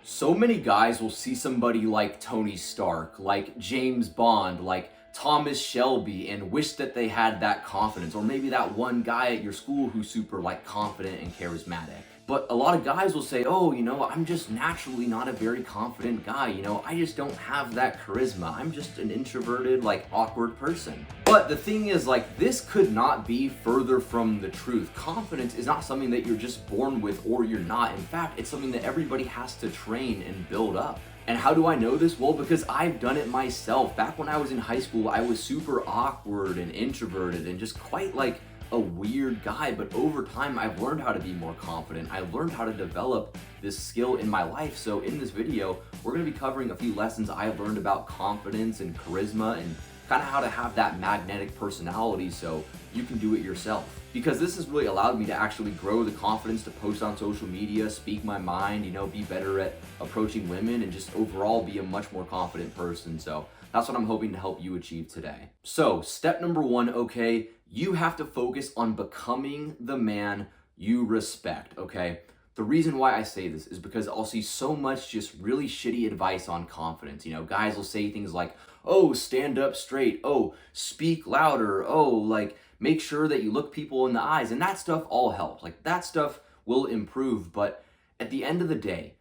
So many guys will see somebody like Tony Stark, like James Bond, like Thomas Shelby, and wish that they had that confidence. Or maybe that one guy at your school who's super like confident and charismatic. But a lot of guys will say, oh, I'm just naturally not a very confident guy. I just don't have that charisma. I'm just an introverted, like awkward person. But the thing is, like, this could not be further from the truth. Confidence is not something that you're just born with or you're not. In fact, it's something that everybody has to train and build up. And how do I know this? Well, because I've done it myself. Back when I was in high school, I was super awkward and introverted and just quite like a weird guy, but over time I've learned how to be more confident. I learned how to develop this skill in my life. So in this video, we're going to be covering a few lessons I've learned about confidence and charisma and kind of how to have that magnetic personality so you can do it yourself. Because this has really allowed me to actually grow the confidence to post on social media, speak my mind, be better at approaching women, and just overall be a much more confident person. So that's what I'm hoping to help you achieve today. So step number one, okay, you have to focus on becoming the man you respect, okay? The reason why I say this is because I'll see so much just really shitty advice on confidence. Guys will say things like, oh, stand up straight. Oh, speak louder. Oh, like, make sure that you look people in the eyes. And that stuff all helps. Like, that stuff will improve. But at the end of the day,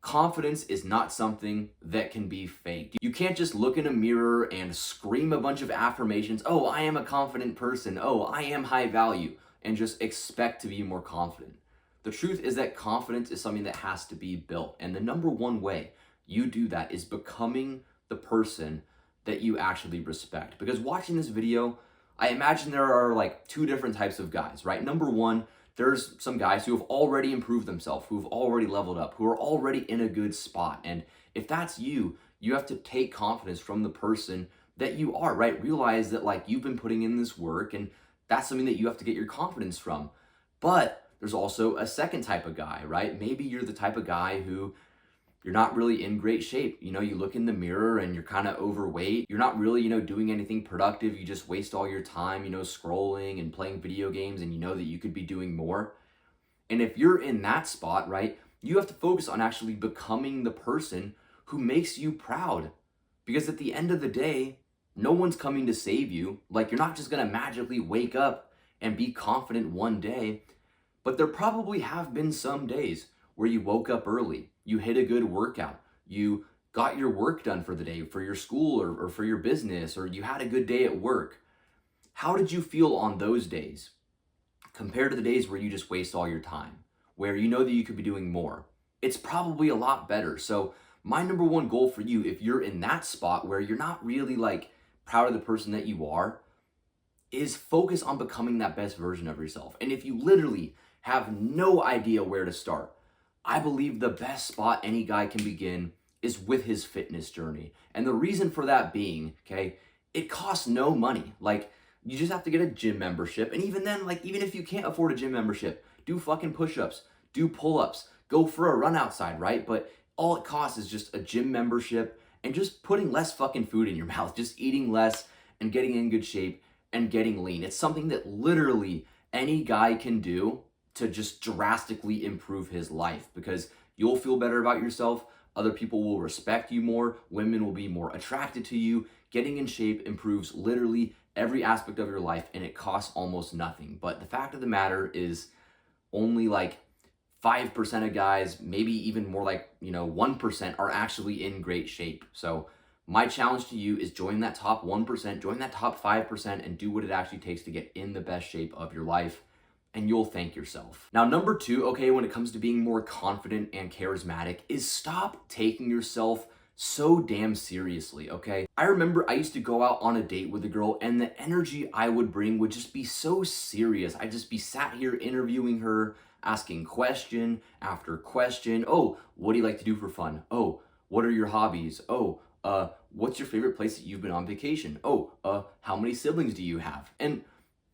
confidence is not something that can be faked. You can't just look in a mirror and scream a bunch of affirmations. Oh, I am a confident person. Oh, I am high value. And just expect to be more confident. The truth is that confidence is something that has to be built. And the number one way you do that is becoming the person that you actually respect. Because watching this video, I imagine there are like two different types of guys, right? Number one, there's some guys who have already improved themselves, who've already leveled up, who are already in a good spot. And if that's you, you have to take confidence from the person that you are, right? Realize that like you've been putting in this work and that's something that you have to get your confidence from. But there's also a second type of guy, right? Maybe you're the type of guy who you're not really in great shape. You look in the mirror and you're kind of overweight. You're not really, doing anything productive. You just waste all your time, scrolling and playing video games, and you know that you could be doing more. And if you're in that spot, right, you have to focus on actually becoming the person who makes you proud. Because at the end of the day, no one's coming to save you. Like, you're not just going to magically wake up and be confident one day. But there probably have been some days where you woke up early, you hit a good workout, you got your work done for the day, for your school or for your business, or you had a good day at work. How did you feel on those days compared to the days where you just waste all your time, where you know that you could be doing more? It's probably a lot better. So my number one goal for you, if you're in that spot where you're not really like proud of the person that you are, is focus on becoming that best version of yourself. And if you literally have no idea where to start, I believe the best spot any guy can begin is with his fitness journey. And the reason for that being, okay, it costs no money. Like, you just have to get a gym membership. And even then, like, even if you can't afford a gym membership, do fucking push-ups, do pull-ups, go for a run outside, right? But all it costs is just a gym membership and just putting less fucking food in your mouth, just eating less and getting in good shape and getting lean. It's something that literally any guy can do to just drastically improve his life, because you'll feel better about yourself. Other people will respect you more. Women will be more attracted to you. Getting in shape improves literally every aspect of your life, and it costs almost nothing. But the fact of the matter is only like 5% of guys, maybe even more like, 1% are actually in great shape. So my challenge to you is join that top 1%, join that top 5%, and do what it actually takes to get in the best shape of your life. And you'll thank yourself. Now, number two, okay, when it comes to being more confident and charismatic, is stop taking yourself so damn seriously, okay? I remember I used to go out on a date with a girl, and the energy I would bring would just be so serious. I'd just be sat here interviewing her, asking question after question. Oh, what do you like to do for fun? Oh, what are your hobbies? Oh, what's your favorite place that you've been on vacation? Oh, how many siblings do you have? And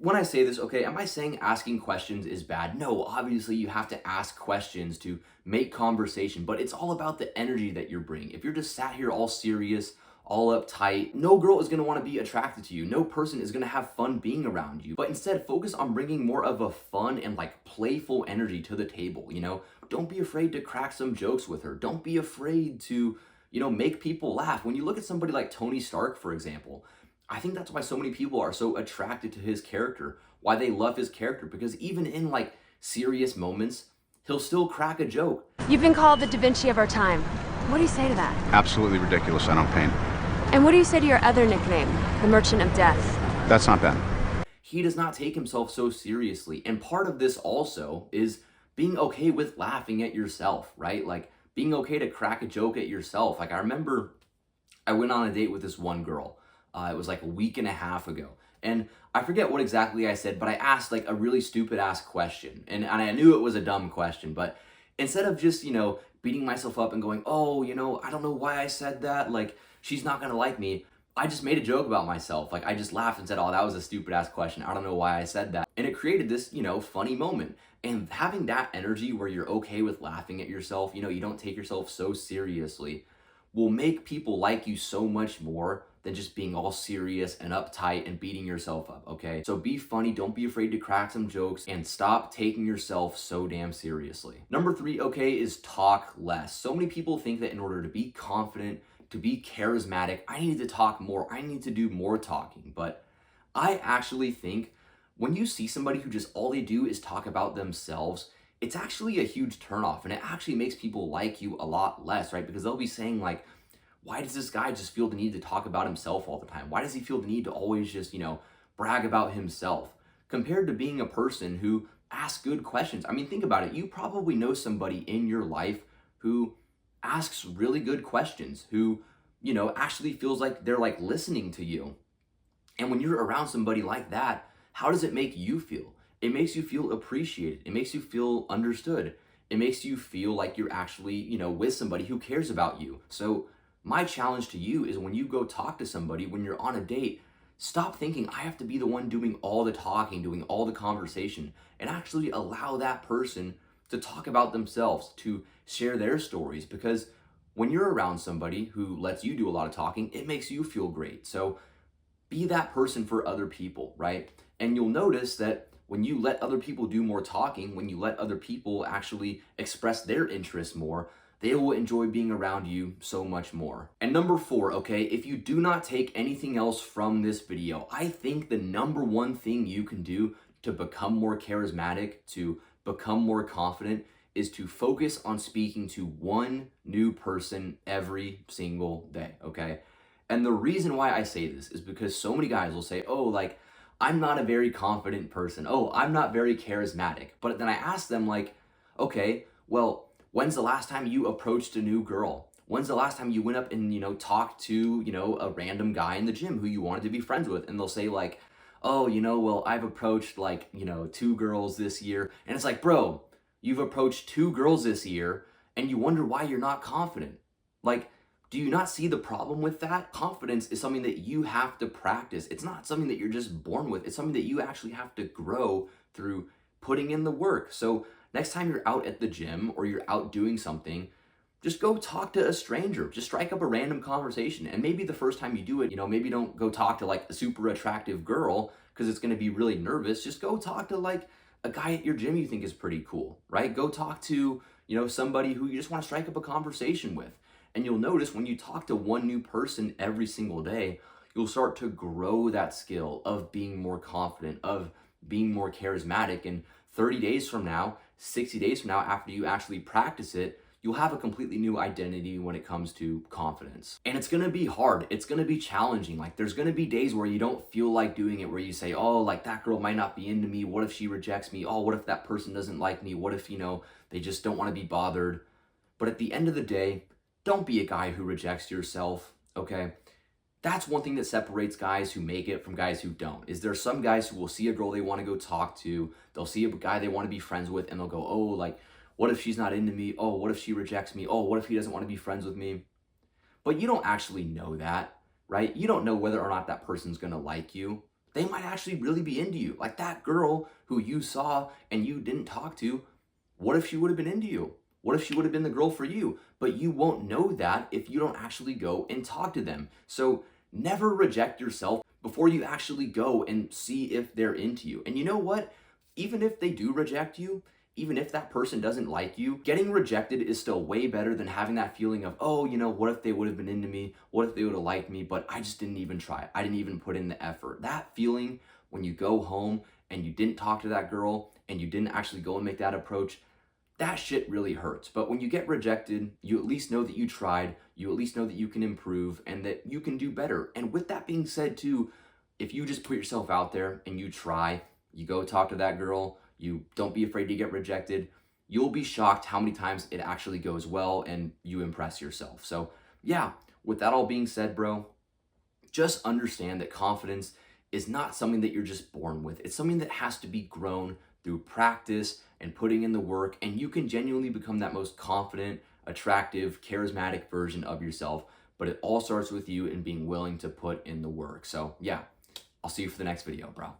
when I say this, okay, am I saying asking questions is bad? No, obviously you have to ask questions to make conversation, but it's all about the energy that you're bringing. If you're just sat here all serious, all uptight, no girl is gonna wanna be attracted to you. No person is gonna have fun being around you. But instead, focus on bringing more of a fun and like playful energy to the table, you know? Don't be afraid to crack some jokes with her. Don't be afraid to, you know, make people laugh. When you look at somebody like Tony Stark, for example, I think that's why so many people are so attracted to his character, why they love his character, because even in like serious moments, he'll still crack a joke. You've been called the Da Vinci of our time. What do you say to that? Absolutely ridiculous. I don't paint. And what do you say to your other nickname, the Merchant of Death? That's not bad. He does not take himself so seriously. And part of this also is being okay with laughing at yourself, right? Like being okay to crack a joke at yourself. Like I remember I went on a date with this one girl. It was like a week and a half ago. And I forget what exactly I said, but I asked like a really stupid ass question. And I knew it was a dumb question, but instead of just, you know, beating myself up and going, oh, you know, I don't know why I said that. Like, she's not gonna like me. I just made a joke about myself. Like, I just laughed and said, oh, that was a stupid ass question. I don't know why I said that. And it created this, you know, funny moment. And having that energy where you're okay with laughing at yourself, you know, you don't take yourself so seriously, will make people like you so much more than just being all serious and uptight and beating yourself up, okay? So be funny, don't be afraid to crack some jokes, and stop taking yourself so damn seriously. Number 3, okay, is talk less. So many people think that in order to be confident, to be charismatic, I need to talk more, I need to do more talking. But I actually think when you see somebody who just all they do is talk about themselves, it's actually a huge turnoff, and it actually makes people like you a lot less, right? Because they'll be saying like, why does this guy just feel the need to talk about himself all the time? Why does he feel the need to always just, you know, brag about himself? Compared to being a person who asks good questions. I mean, think about it. You probably know somebody in your life who asks really good questions, who, you know, actually feels like they're like listening to you. And when you're around somebody like that, how does it make you feel? It makes you feel appreciated. It makes you feel understood. It makes you feel like you're actually, you know, with somebody who cares about you. So my challenge to you is when you go talk to somebody, when you're on a date, stop thinking I have to be the one doing all the talking, doing all the conversation, and actually allow that person to talk about themselves, to share their stories. Because when you're around somebody who lets you do a lot of talking, it makes you feel great. So be that person for other people, right? And you'll notice that when you let other people do more talking, when you let other people actually express their interests more, they will enjoy being around you so much more. And number 4, okay, if you do not take anything else from this video, I think the number one thing you can do to become more charismatic, to become more confident, is to focus on speaking to one new person every single day, okay? And the reason why I say this is because so many guys will say, oh, like, I'm not a very confident person. Oh, I'm not very charismatic. But then I ask them like, okay, well, when's the last time you approached a new girl? When's the last time you went up and, you know, talked to, you know, a random guy in the gym who you wanted to be friends with? And they'll say like, oh, you know, well, I've approached like, you know, 2 girls this year. And it's like, bro, you've approached 2 girls this year and you wonder why you're not confident. Like, do you not see the problem with that? Confidence is something that you have to practice. It's not something that you're just born with. It's something that you actually have to grow through putting in the work. So next time you're out at the gym or you're out doing something, just go talk to a stranger. Just strike up a random conversation. And maybe the first time you do it, you know, maybe don't go talk to like a super attractive girl because it's going to be really nervous. Just go talk to like a guy at your gym you think is pretty cool, right? Go talk to, you know, somebody who you just want to strike up a conversation with. And you'll notice when you talk to one new person every single day, you'll start to grow that skill of being more confident, of being more charismatic. And 30 days from now, 60 days from now, after you actually practice it, you'll have a completely new identity when it comes to confidence. And it's gonna be hard. It's gonna be challenging. Like there's gonna be days where you don't feel like doing it, where you say, oh, like that girl might not be into me. What if she rejects me? Oh, what if that person doesn't like me? What if, you know, they just don't wanna be bothered? But at the end of the day, don't be a guy who rejects yourself, okay? That's one thing that separates guys who make it from guys who don't. Is there some guys who will see a girl they want to go talk to, they'll see a guy they want to be friends with, and they'll go, oh, like, what if she's not into me? Oh, what if she rejects me? Oh, what if he doesn't want to be friends with me? But you don't actually know that, right? You don't know whether or not that person's going to like you. They might actually really be into you. Like that girl who you saw and you didn't talk to, what if she would have been into you? What if she would have been the girl for you? But you won't know that if you don't actually go and talk to them. So never reject yourself before you actually go and see if they're into you. And you know what? Even if they do reject you, even if that person doesn't like you, getting rejected is still way better than having that feeling of, oh, what if they would have been into me? What if they would have liked me? But I just didn't even try. I didn't even put in the effort. That feeling when you go home and you didn't talk to that girl and you didn't actually go and make that approach, that shit really hurts. But when you get rejected, you at least know that you tried, you at least know that you can improve and that you can do better. And with that being said too, if you just put yourself out there and you try, you go talk to that girl, you don't be afraid to get rejected, you'll be shocked how many times it actually goes well and you impress yourself. So yeah, with that all being said, bro, just understand that confidence is not something that you're just born with. It's something that has to be grown through practice and putting in the work, and you can genuinely become that most confident, attractive, charismatic version of yourself. But it all starts with you and being willing to put in the work. So yeah, I'll see you for the next video, bro.